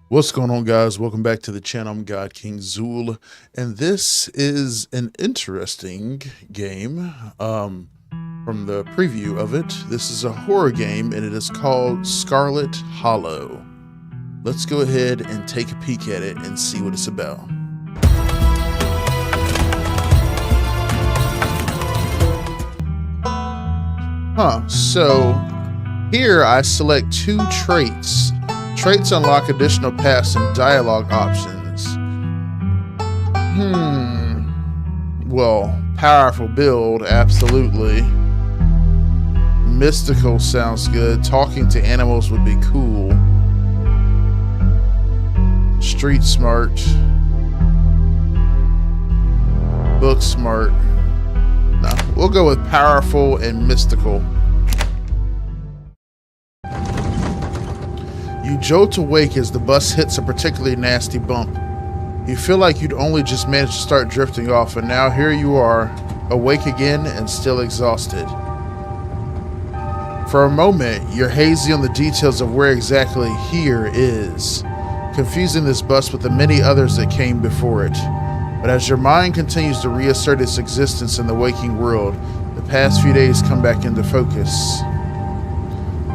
What's going on, guys? Welcome back to the channel. I'm God King Zool, and this is an interesting game from the preview of it. This is a horror game, and it is called Scarlet Hollow. Let's go ahead and take a peek at it and see what it's about. So here I select two traits. Traits unlock additional paths and dialogue options. Well, powerful build, absolutely. Mystical sounds good. Talking to animals would be cool. Street smart. Book smart. No, we'll go with powerful and mystical. You jolt awake as the bus hits a particularly nasty bump. You feel like you'd only just managed to start drifting off, and now here you are, awake again and still exhausted. For a moment, you're hazy on the details of where exactly here is, confusing this bus with the many others that came before it. But as your mind continues to reassert its existence in the waking world, the past few days come back into focus.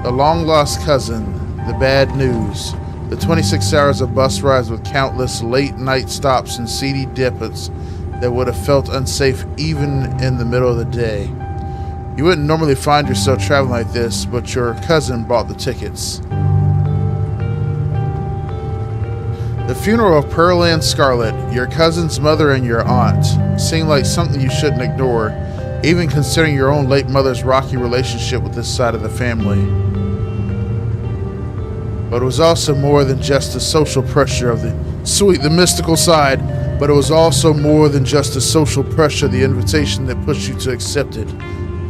The long-lost cousin, the bad news, the 26 hours of bus rides with countless late-night stops and seedy depots that would have felt unsafe even in the middle of the day. You wouldn't normally find yourself traveling like this, but your cousin bought the tickets. The funeral of Pearl and Scarlet, your cousin's mother and your aunt, seemed like something you shouldn't ignore, even considering your own late mother's rocky relationship with this side of the family. But it was also more than just the social pressure of the mystical side, but it was also more than just the social pressure, the invitation that pushed you to accept it.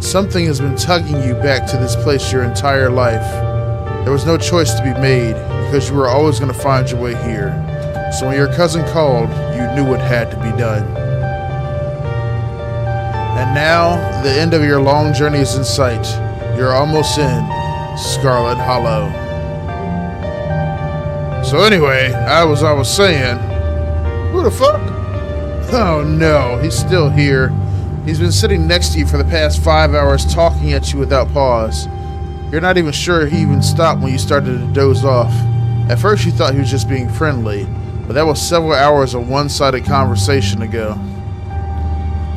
Something has been tugging you back to this place your entire life. There was no choice to be made, because you were always going to find your way here. So when your cousin called, you knew it had to be done. And now, the end of your long journey is in sight. You're almost in Scarlet Hollow. So anyway, I was saying, who the fuck? Oh no, he's still here. He's been sitting next to you for the past 5 hours talking at you without pause. You're not even sure he even stopped when you started to doze off. At first you thought he was just being friendly, but that was several hours of one-sided conversation ago.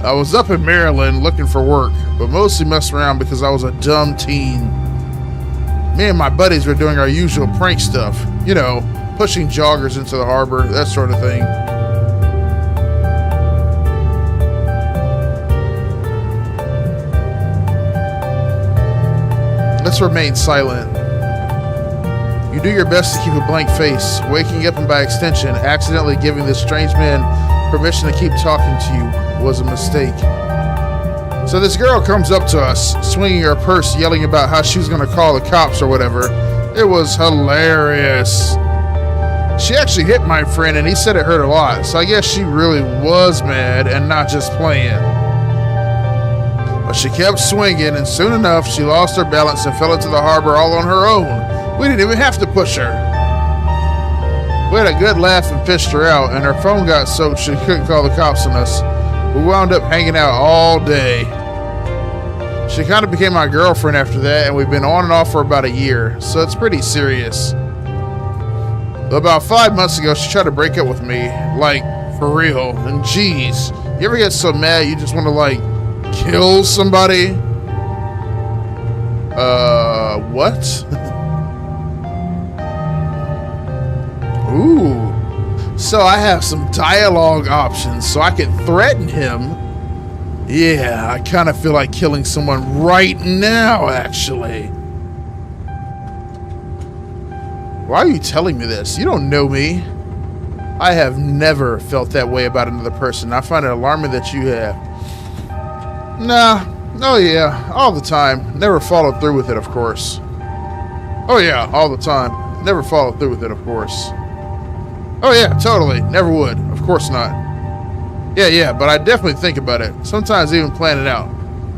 I was up in Maryland looking for work, but mostly messing around because I was a dumb teen. Me and my buddies were doing our usual prank stuff, you know, pushing joggers into the harbor, that sort of thing. Let's remain silent. You do your best to keep a blank face, waking up and by extension, accidentally giving this strange man permission to keep talking to you was a mistake. So this girl comes up to us, swinging her purse, yelling about how she was going to call the cops or whatever. It was hilarious. She actually hit my friend, and he said it hurt a lot, so I guess she really was mad and not just playing. But she kept swinging, and soon enough, she lost her balance and fell into the harbor all on her own. We didn't even have to push her. We had a good laugh and fished her out, and her phone got soaked she couldn't call the cops on us. We wound up hanging out all day. She kind of became my girlfriend after that, and we've been on and off for about a year, so it's pretty serious. About 5 months ago, she tried to break up with me, like, for real, and geez, you ever get so mad you just want to, like, kill somebody? What? Ooh. So I have some dialogue options, so I can threaten him. Yeah, I kind of feel like killing someone right now, actually. Why are you telling me this? You don't know me. I have never felt that way about another person. I find it alarming that you have. Nah. Oh yeah, all the time. Never followed through with it, of course. Oh yeah, all the time. Never followed through with it, of course. Oh yeah, totally. Never would. Of course not. Yeah, but I definitely think about it. Sometimes even plan it out.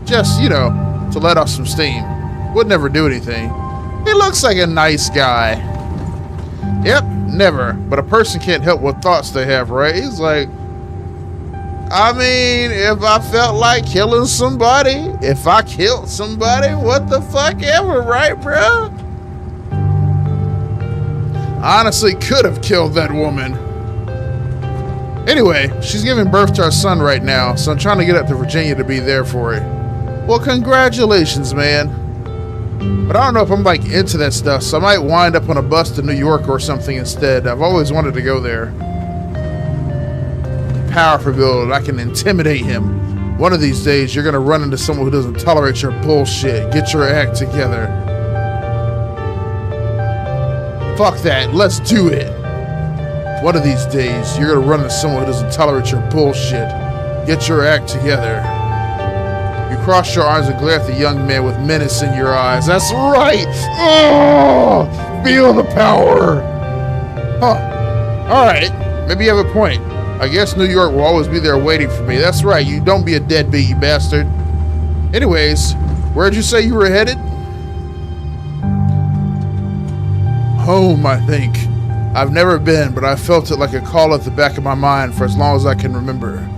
Just, you know, to let off some steam. Would never do anything. He looks like a nice guy. Yep, never. But a person can't help what thoughts they have, right? He's like, I mean, if I felt like killing somebody, if I killed somebody, what the fuck ever, right, bro? I honestly could have killed that woman. Anyway, she's giving birth to our son right now, so I'm trying to get up to Virginia to be there for it. Well, congratulations, man. But I don't know if I'm like into that stuff, so I might wind up on a bus to New York or something instead. I've always wanted to go there. Powerful build, I can intimidate him. One of these days, you're gonna run into someone who doesn't tolerate your bullshit. Get your act together. Fuck that, let's do it. One of these days, you're gonna run into someone who doesn't tolerate your bullshit. Get your act together. You cross your arms and glare at the young man with menace in your eyes. That's right! Oh, feel the power! Huh. Alright, maybe you have a point. I guess New York will always be there waiting for me. That's right, you don't be a deadbeat, you bastard. Anyways, where'd you say you were headed? Home, I think. I've never been, but I felt it like a call at the back of my mind for as long as I can remember.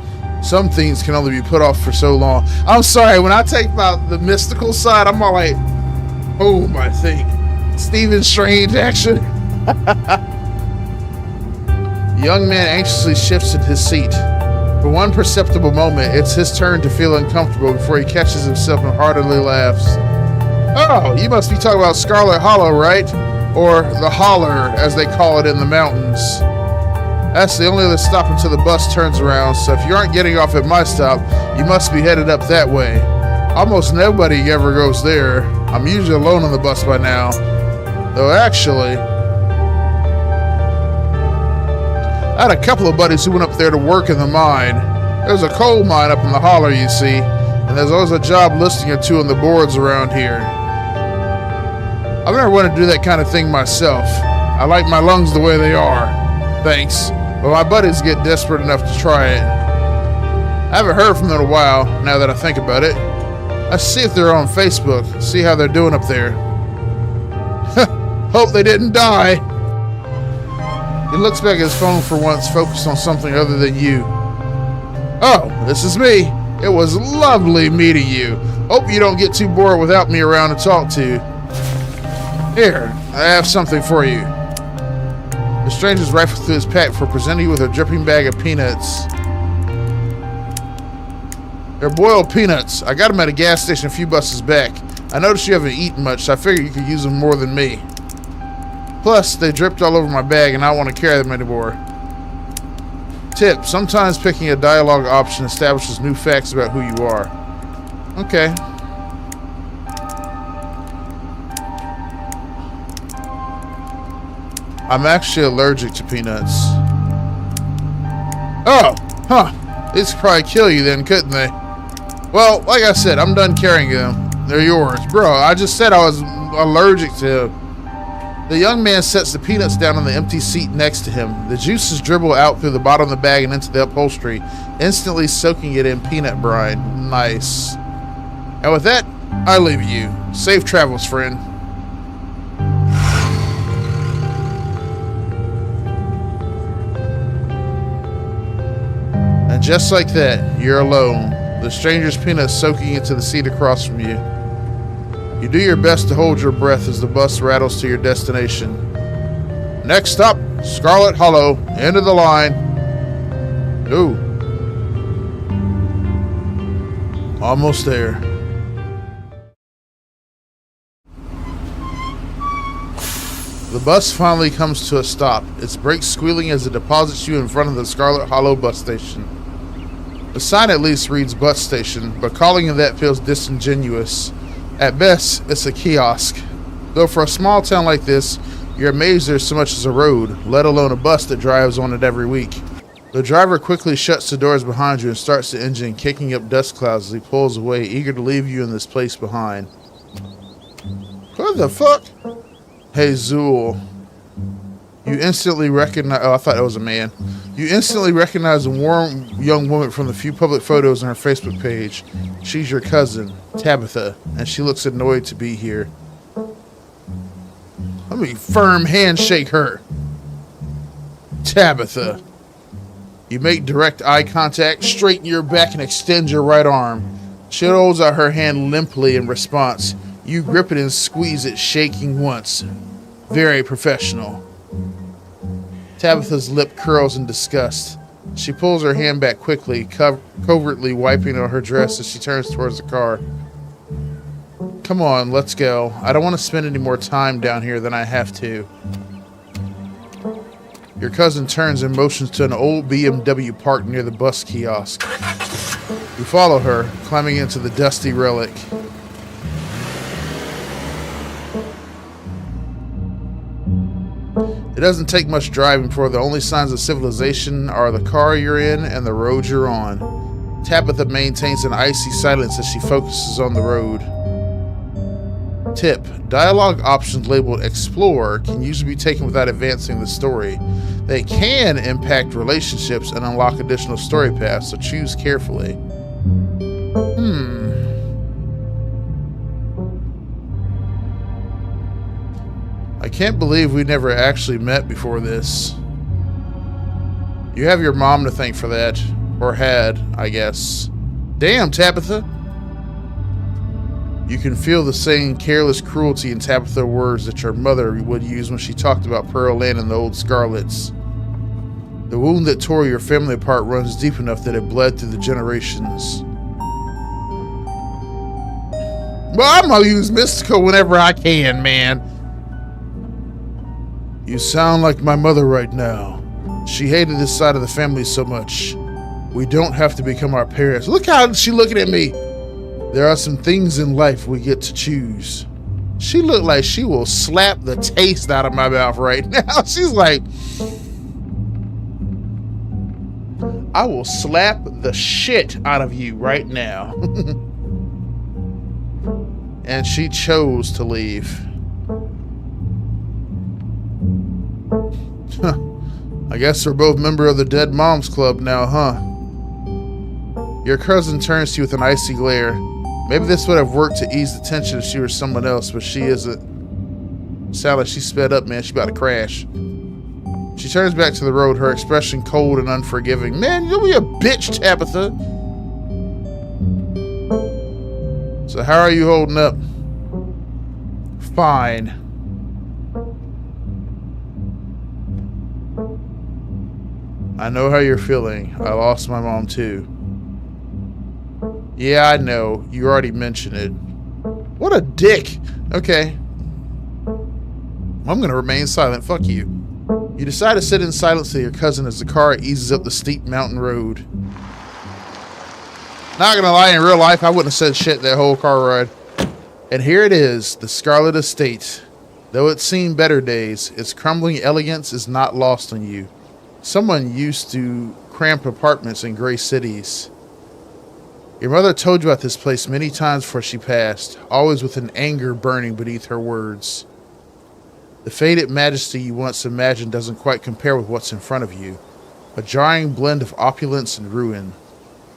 Some things can only be put off for so long. I'm sorry, when I take the mystical side, I'm all like, home, I think. Stephen Strange action. The young man anxiously shifts in his seat. For one perceptible moment, it's his turn to feel uncomfortable before he catches himself and heartily laughs. Oh, you must be talking about Scarlet Hollow, right? Or the Holler, as they call it in the mountains. That's the only other stop until the bus turns around, so if you aren't getting off at my stop, you must be headed up that way. Almost nobody ever goes there. I'm usually alone on the bus by now. Though actually, I had a couple of buddies who went up there to work in the mine. There's a coal mine up in the Holler, you see, and there's always a job listing or two on the boards around here. I've never wanted to do that kind of thing myself. I like my lungs the way they are. Thanks. But my buddies get desperate enough to try it. I haven't heard from them in a while, now that I think about it. Let's see if they're on Facebook, see how they're doing up there. Hope they didn't die. He looks back at his phone for once, focused on something other than you. Oh, this is me. It was lovely meeting you. Hope you don't get too bored without me around to talk to. Here, I have something for you. The stranger's rifled through his pack for presenting you with a dripping bag of peanuts. They're boiled peanuts. I got them at a gas station a few buses back. I noticed you haven't eaten much, so I figured you could use them more than me. Plus, they dripped all over my bag and I don't want to carry them anymore. Tip, sometimes picking a dialogue option establishes new facts about who you are. Okay. I'm actually allergic to peanuts. Oh, huh. These could probably kill you then, couldn't they? Well, like I said, I'm done carrying them. They're yours. Bro, I just said I was allergic to them. The young man sets the peanuts down on the empty seat next to him. The juices dribble out through the bottom of the bag and into the upholstery, instantly soaking it in peanut brine. Nice. And with that, I leave you. Safe travels, friend. And just like that, you're alone. The stranger's peanuts soaking into the seat across from you. You do your best to hold your breath as the bus rattles to your destination. Next stop, Scarlet Hollow. End of the line. Ooh. Almost there. The bus finally comes to a stop, its brakes squealing as it deposits you in front of the Scarlet Hollow bus station. The sign at least reads bus station, but calling it that feels disingenuous. At best, it's a kiosk. Though for a small town like this, you're amazed there's so much as a road, let alone a bus that drives on it every week. The driver quickly shuts the doors behind you and starts the engine, kicking up dust clouds as he pulls away, eager to leave you in this place behind. What the fuck? Hey, Zool. You instantly recognize... Oh, I thought that was a man. You instantly recognize a warm young woman from the few public photos on her Facebook page. She's your cousin, Tabitha, and she looks annoyed to be here. Let me firm handshake her. Tabitha. You make direct eye contact, straighten your back, and extend your right arm. She holds out her hand limply in response. You grip it and squeeze it, shaking once. Very professional. Tabitha's lip curls in disgust. She pulls her hand back quickly, covertly wiping on her dress as she turns towards the car. Come on, let's go. I don't want to spend any more time down here than I have to. Your cousin turns and motions to an old BMW parked near the bus kiosk. You follow her, climbing into the dusty relic. It doesn't take much driving before the only signs of civilization are the car you're in and the road you're on. Tabitha maintains an icy silence as she focuses on the road. Tip: dialogue options labeled Explore can usually be taken without advancing the story. They can impact relationships and unlock additional story paths, so choose carefully. I can't believe we never actually met before this. You have your mom to thank for that. Or had, I guess. Damn, Tabitha! You can feel the same careless cruelty in Tabitha's words that your mother would use when she talked about Pearl Land and the old Scarlets. The wound that tore your family apart runs deep enough that it bled through the generations. Well, I'm gonna use mystical whenever I can, man. You sound like my mother right now. She hated this side of the family so much. We don't have to become our parents. Look how she's looking at me. There are some things in life we get to choose. She looked like she will slap the taste out of my mouth right now. She's like, I will slap the shit out of you right now. And she chose to leave. I guess we're both members of the Dead Moms Club now, huh? Your cousin turns to you with an icy glare. Maybe this would have worked to ease the tension if she were someone else, but she isn't. Sound like she sped up, man. She about to crash. She turns back to the road, her expression cold and unforgiving. Man, you'll be a bitch, Tabitha. So how are you holding up? Fine. I know how you're feeling. I lost my mom too. Yeah, I know. You already mentioned it. What a dick. Okay. I'm gonna remain silent. Fuck you. You decide to sit in silence with your cousin as the car eases up the steep mountain road. Not gonna lie, in real life, I wouldn't have said shit that whole car ride. And here it is, the Scarlet Estate. Though it's seen better days, its crumbling elegance is not lost on you. Someone used to cramped apartments in gray cities. Your mother told you about this place many times before she passed, always with an anger burning beneath her words. The faded majesty you once imagined doesn't quite compare with what's in front of you, a jarring blend of opulence and ruin.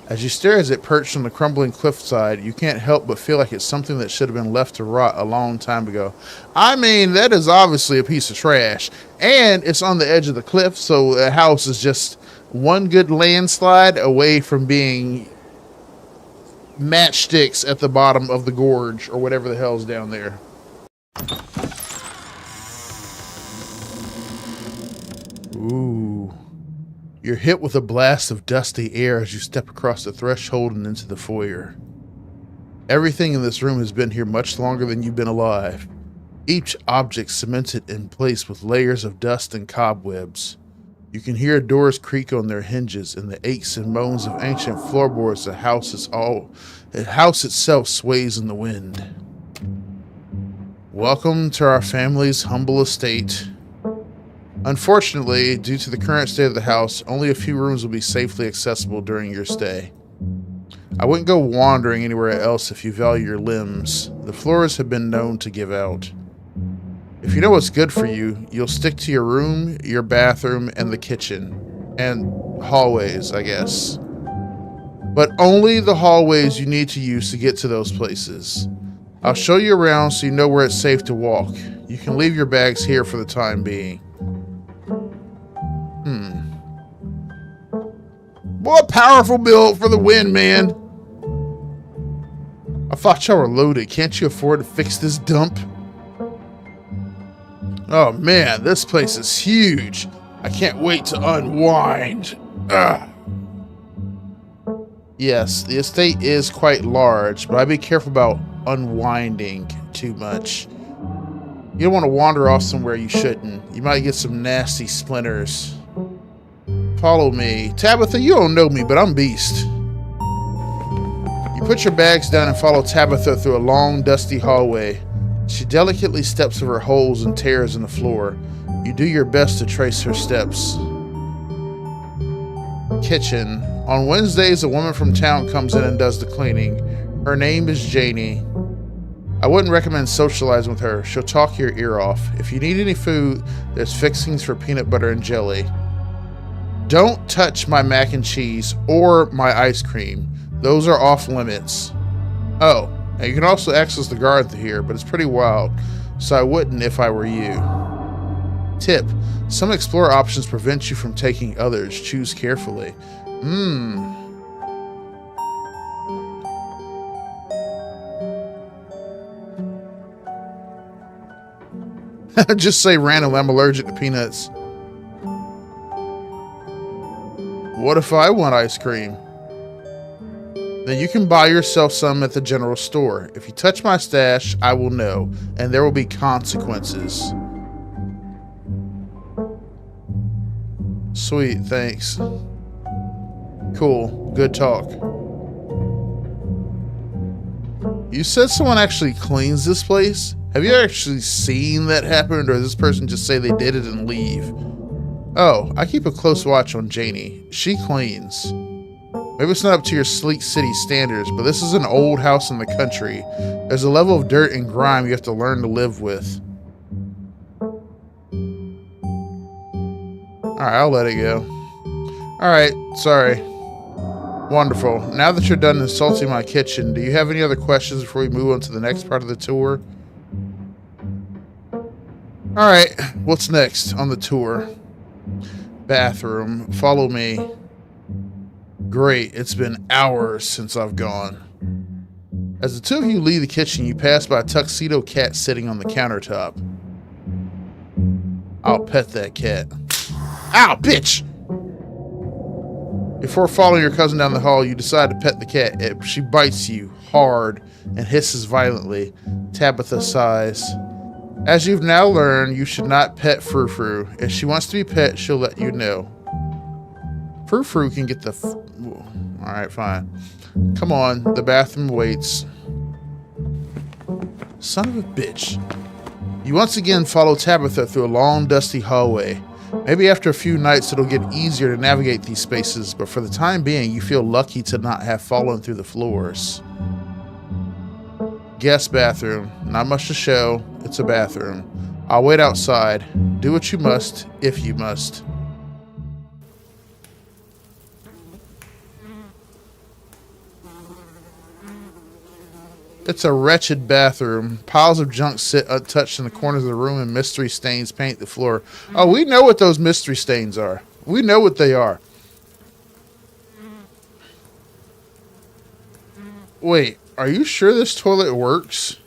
As you stare as it perched on the crumbling cliffside, you can't help but feel like it's something that should have been left to rot a long time ago. I mean, that is obviously a piece of trash, and it's on the edge of the cliff, so the house is just one good landslide away from being matchsticks at the bottom of the gorge, or whatever the hell's down there. Ooh. You're hit with a blast of dusty air as you step across the threshold and into the foyer. Everything in this room has been here much longer than you've been alive. Each object cemented in place with layers of dust and cobwebs. You can hear doors creak on their hinges and the aches and moans of ancient floorboards. The house itself sways in the wind. Welcome to our family's humble estate. Unfortunately, due to the current state of the house, only a few rooms will be safely accessible during your stay. I wouldn't go wandering anywhere else if you value your limbs. The floors have been known to give out. If you know what's good for you, you'll stick to your room, your bathroom, and the kitchen. And hallways, I guess. But only the hallways you need to use to get to those places. I'll show you around so you know where it's safe to walk. You can leave your bags here for the time being. Boy, powerful build for the win, man. I thought y'all were loaded. Can't you afford to fix this dump? Oh man, this place is huge. I can't wait to unwind. Ugh. Yes, the estate is quite large, but I'd be careful about unwinding too much. You don't want to wander off somewhere you shouldn't. You might get some nasty splinters. Follow me. Tabitha, you don't know me, but I'm Beast. You put your bags down and follow Tabitha through a long, dusty hallway. She delicately steps over holes and tears in the floor. You do your best to trace her steps. Kitchen. On Wednesdays, a woman from town comes in and does the cleaning. Her name is Janie. I wouldn't recommend socializing with her. She'll talk your ear off. If you need any food, there's fixings for peanut butter and jelly. Don't touch my mac and cheese or my ice cream. Those are off limits. Oh, and you can also access the garden through here, but it's pretty wild, so I wouldn't if I were you. Tip: some Explorer options prevent you from taking others. Choose carefully. Just say random, I'm allergic to peanuts. What if I want ice cream? Then you can buy yourself some at the general store. If you touch my stash, I will know, and there will be consequences. Sweet, thanks. Cool, good talk. You said someone actually cleans this place? Have you actually seen that happen, or does this person just say they did it and leave? Oh, I keep a close watch on Janie. She cleans. Maybe it's not up to your sleek city standards, but this is an old house in the country. There's a level of dirt and grime you have to learn to live with. Alright, I'll let it go. Alright, sorry. Wonderful. Now that you're done insulting my kitchen, do you have any other questions before we move on to the next part of the tour? Alright, what's next on the tour? Bathroom. Follow me. Great, it's been hours since I've gone. As the two of you leave the kitchen, you pass by a tuxedo cat sitting on the countertop. I'll pet that cat. Ow, bitch! Before following your cousin down the hall, you decide to pet the cat. She bites you hard and hisses violently. Tabitha sighs. As you've now learned, you should not pet Frou-Frou. If she wants to be pet, she'll let you know. Frou-Frou can get the... Alright, fine. Come on, the bathroom waits. Son of a bitch. You once again follow Tabitha through a long, dusty hallway. Maybe after a few nights it'll get easier to navigate these spaces, but for the time being, you feel lucky to not have fallen through the floors. Guest bathroom. Not much to show. It's a bathroom. I'll wait outside. Do what you must, if you must. It's a wretched bathroom. Piles of junk sit untouched in the corners of the room, and mystery stains paint the floor. Oh, we know what those mystery stains are. We know what they are. Wait, are you sure this toilet works?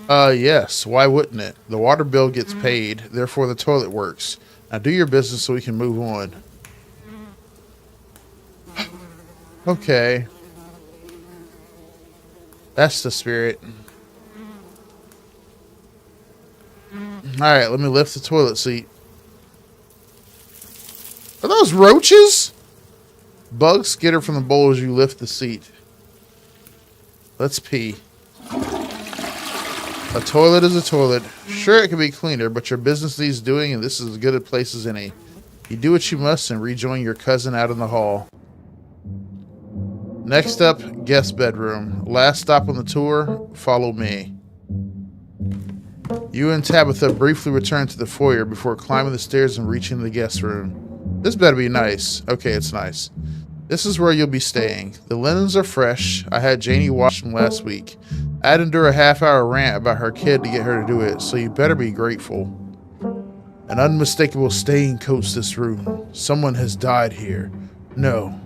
Yes. Why wouldn't it? The water bill gets paid, therefore the toilet works. Now do your business so we can move on. Okay. That's the spirit. Alright, let me lift the toilet seat. Are those roaches? Bugs skitter from the bowl as you lift the seat. Let's pee. A toilet is a toilet. Sure, it can be cleaner, but your business needs doing, and this is as good a place as any. You do what you must and rejoin your cousin out in the hall. Next up, guest bedroom. Last stop on the tour, follow me. You and Tabitha briefly return to the foyer before climbing the stairs and reaching the guest room. This better be nice. Okay, it's nice. This is where you'll be staying. The linens are fresh. I had Janie wash them last week. I had to endure a half-hour rant about her kid to get her to do it, so you better be grateful. An unmistakable stain coats this room. Someone has died here. No,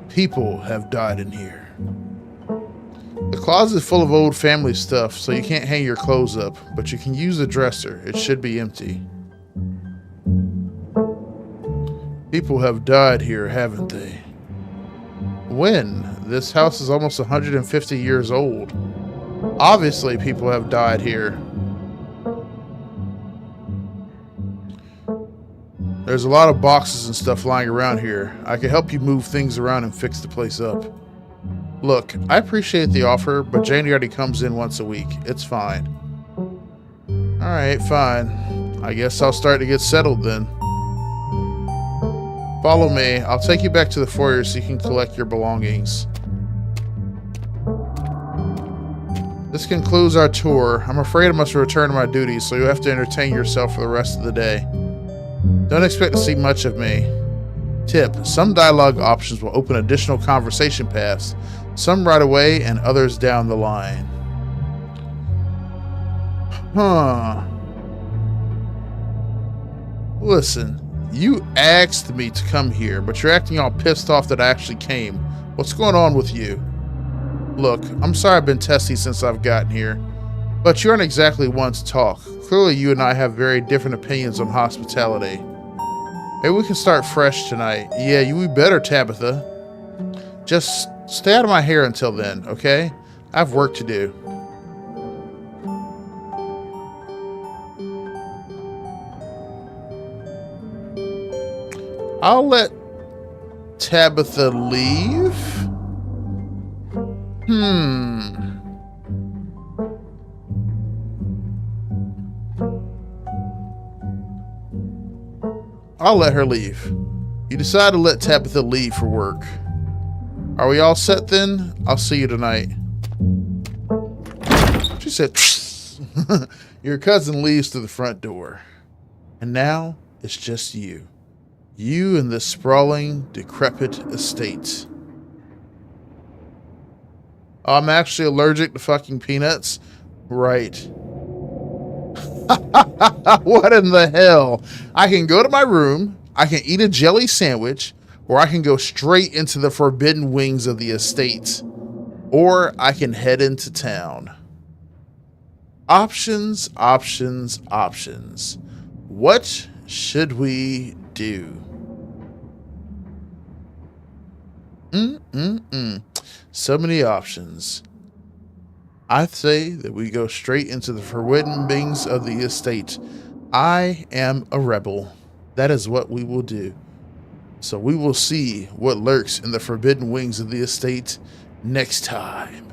people have died in here. The closet is full of old family stuff, so you can't hang your clothes up, but you can use the dresser. It should be empty. People have died here, haven't they? When? This house is almost 150 years old. Obviously, people have died here. There's a lot of boxes and stuff lying around here. I can help you move things around and fix the place up. Look, I appreciate the offer, but Janie already comes in once a week. It's fine. Alright, fine. I guess I'll start to get settled then. Follow me. I'll take you back to the foyer so you can collect your belongings. This concludes our tour. I'm afraid I must return to my duties, so you'll have to entertain yourself for the rest of the day. Don't expect to see much of me. Tip: some dialogue options will open additional conversation paths, some right away and others down the line. Listen, you asked me to come here, but you're acting all pissed off that I actually came. What's going on with you? Look, I'm sorry I've been testy since I've gotten here, but you aren't exactly one to talk. Clearly you and I have very different opinions on hospitality. Maybe we can start fresh tonight. Yeah, you better, Tabitha. Just stay out of my hair until then, okay? I have work to do. I'll let Tabitha leave. I'll let her leave. You decide to let Tabitha leave for work. Are we all set then? I'll see you tonight. She said, your cousin leaves through the front door. And now it's just you. You and this sprawling, decrepit estate. I'm actually allergic to fucking peanuts? Right. What in the hell? I can go to my room, I can eat a jelly sandwich, or I can go straight into the forbidden wings of the estate. Or I can head into town. Options, options, options. What should we do? So many options. I say that we go straight into the forbidden wings of the estate. I am a rebel. That is what we will do. So we will see what lurks in the forbidden wings of the estate next time.